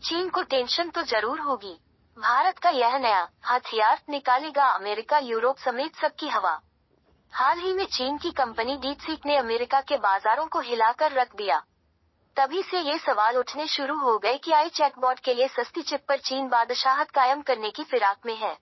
चीन को टेंशन तो जरूर होगी। भारत का यह नया हथियार निकालेगा अमेरिका, यूरोप समेत सबकी हवा। हाल ही में चीन की कंपनी डीपसीक ने अमेरिका के बाजारों को हिलाकर रख दिया। तभी से ये सवाल उठने शुरू हो गए कि आई चैटबॉट के लिए सस्ती चिप पर चीन बादशाहत कायम करने की फिराक में है।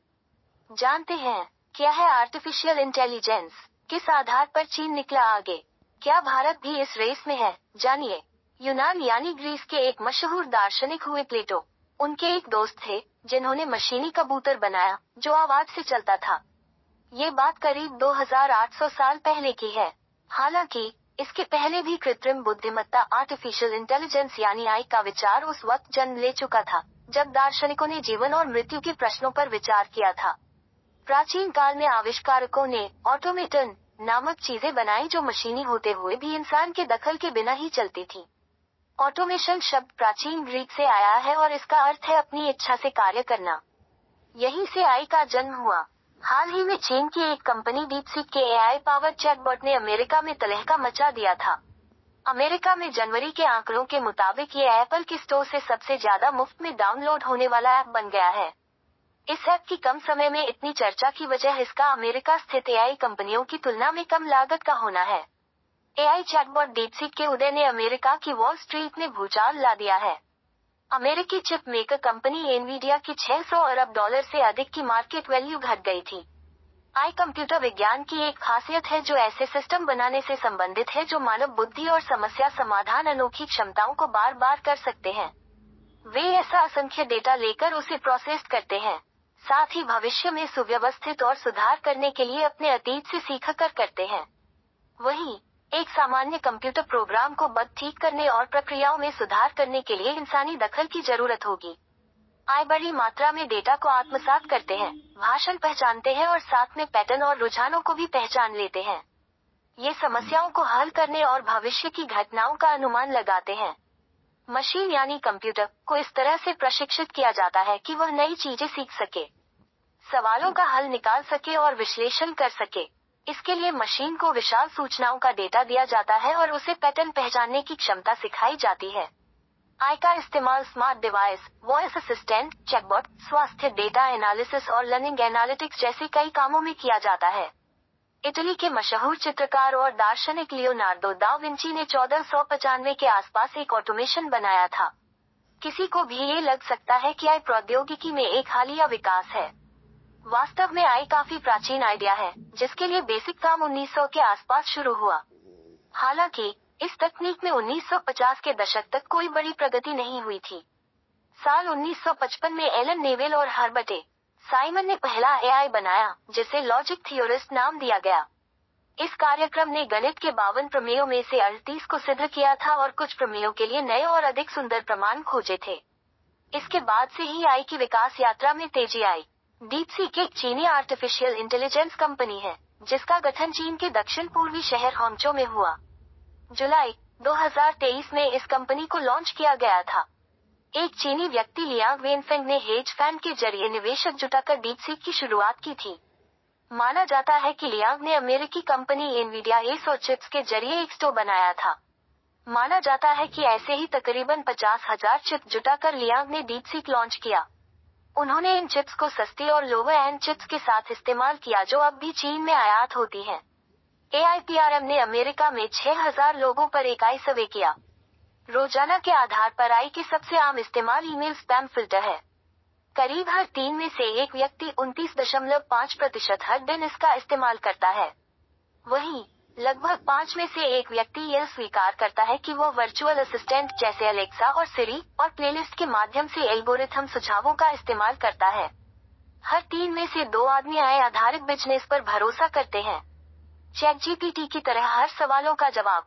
जानते हैं क्या है आर्टिफिशियल इंटेलिजेंस, किस आधार पर चीन निकला आगे, क्या भारत भी इस रेस में है, जानिए। यूनान यानी ग्रीस के एक मशहूर दार्शनिक हुए प्लेटो। उनके एक दोस्त थे जिन्होंने मशीनी कबूतर बनाया जो आवाज से चलता था। ये बात करीब 2800 साल पहले की है। हालांकि इसके पहले भी कृत्रिम बुद्धिमत्ता आर्टिफिशियल इंटेलिजेंस यानी आई का विचार उस वक्त जन्म ले चुका था जब दार्शनिकों ने जीवन और मृत्यु के प्रश्नों पर विचार किया था। प्राचीन काल में आविष्कारकों ने ऑटोमेटन नामक चीजें बनाई जो मशीनी होते हुए भी इंसान के दखल के बिना ही चलती थी। ऑटोमेशन शब्द प्राचीन ग्रीक से आया है और इसका अर्थ है अपनी इच्छा से कार्य करना। यहीं से आई का जन्म हुआ। हाल ही में चीन की एक कंपनी डीपसीक के एआई पावर चैटबॉट ने अमेरिका में तहलका मचा दिया था। अमेरिका में जनवरी के आंकड़ों के मुताबिक ये एप्पल के स्टोर से सबसे ज्यादा मुफ्त में डाउनलोड होने वाला ऐप बन गया है। इस ऐप की कम समय में इतनी चर्चा की वजह इसका अमेरिका स्थित एआई कंपनियों की तुलना में कम लागत का होना है। एआई चैटबॉट डीपसीक के उदय ने अमेरिका की वॉल स्ट्रीट में भूचाल ला दिया है। अमेरिकी चिप मेकर कंपनी एनवीडिया की $600 अरब से अधिक की मार्केट वैल्यू घट गई थी। आई कंप्यूटर विज्ञान की एक खासियत है जो ऐसे सिस्टम बनाने से संबंधित है जो मानव बुद्धि और समस्या समाधान अनोखी क्षमताओं को बार बार कर सकते हैं। वे ऐसा असंख्य डेटा लेकर उसे प्रोसेस करते हैं, साथ ही भविष्य में सुव्यवस्थित और सुधार करने के लिए अपने अतीत से सीखकर करते हैं। वहीं एक सामान्य कंप्यूटर प्रोग्राम को बग ठीक करने और प्रक्रियाओं में सुधार करने के लिए इंसानी दखल की जरूरत होगी। आई बड़ी मात्रा में डेटा को आत्मसात करते हैं, भाषण पहचानते हैं और साथ में पैटर्न और रुझानों को भी पहचान लेते हैं। ये समस्याओं को हल करने और भविष्य की घटनाओं का अनुमान लगाते हैं। मशीन यानी कंप्यूटर को इस तरह से प्रशिक्षित किया जाता है कि वह नई चीजें सीख सके, सवालों का हल निकाल सके और विश्लेषण कर सके। इसके लिए मशीन को विशाल सूचनाओं का डेटा दिया जाता है और उसे पैटर्न पहचानने की क्षमता सिखाई जाती है। आई का इस्तेमाल smart device, voice assistant, chatbot, स्वास्थ्य डेटा एनालिसिस और लर्निंग एनालिटिक्स जैसे कई कामों में किया जाता है। इटली के मशहूर चित्रकार और दार्शनिक लियोनार्दो दा विंची ने 1495 के आसपास एक ऑटोमेशन बनाया था। किसी को भी ये लग सकता है कि आई प्रौद्योगिकी में एक हालिया विकास है। वास्तव में आई काफी प्राचीन आइडिया है जिसके लिए बेसिक काम 1900 के आसपास शुरू हुआ। हालांकि इस तकनीक में 1950 के दशक तक कोई बड़ी प्रगति नहीं हुई थी। साल 1955 में एलन नेवेल और हर्बर्ट ए साइमन ने पहला एआई बनाया जिसे लॉजिक थियोरिस्ट नाम दिया गया। इस कार्यक्रम ने गणित के 52 प्रमेयों में से 38 को सिद्ध किया था और कुछ प्रमेयों के लिए नए और अधिक सुंदर प्रमाण खोजे थे। इसके बाद से ही आई की विकास यात्रा में तेजी आई। डीपसीक एक चीनी आर्टिफिशियल इंटेलिजेंस कंपनी है जिसका गठन चीन के दक्षिण पूर्वी शहर हांगझो में हुआ। जुलाई 2023 में इस कंपनी को लॉन्च किया गया था। एक चीनी व्यक्ति लियांग वेनफेंग ने हेज फंड के जरिए निवेशक जुटाकर डीपसीक की शुरुआत की थी। माना जाता है कि लियांग ने अमेरिकी कंपनी एनवीडिया ए100 चिप्स के जरिए एक स्टोव बनाया था। माना जाता है कि ऐसे ही तकरीबन 50,000 चिप जुटाकर लियांग ने डीपसीक लॉन्च किया। उन्होंने इन चिप्स को सस्ती और लोअर एंड चिप्स के साथ इस्तेमाल किया जो अब भी चीन में आयात होती हैं। AIPRM ने अमेरिका में 6,000 लोगों पर एक आई सर्वे किया। रोजाना के आधार पर आई के सबसे आम इस्तेमाल ईमेल स्पैम फिल्टर है। करीब हर 3 में से एक व्यक्ति 29.5% हर दिन इसका इस्तेमाल करता है। वहीं लगभग 5 में से एक व्यक्ति यह स्वीकार करता है कि वो वर्चुअल असिस्टेंट जैसे अलेक्सा और सिरी और प्लेलिस्ट के माध्यम से एल्गोरिथम सुझावों का इस्तेमाल करता है। हर 3 में से 2 आदमी आय आधारित बिजनेस पर भरोसा करते हैं। ChatGPT की तरह हर सवालों का जवाब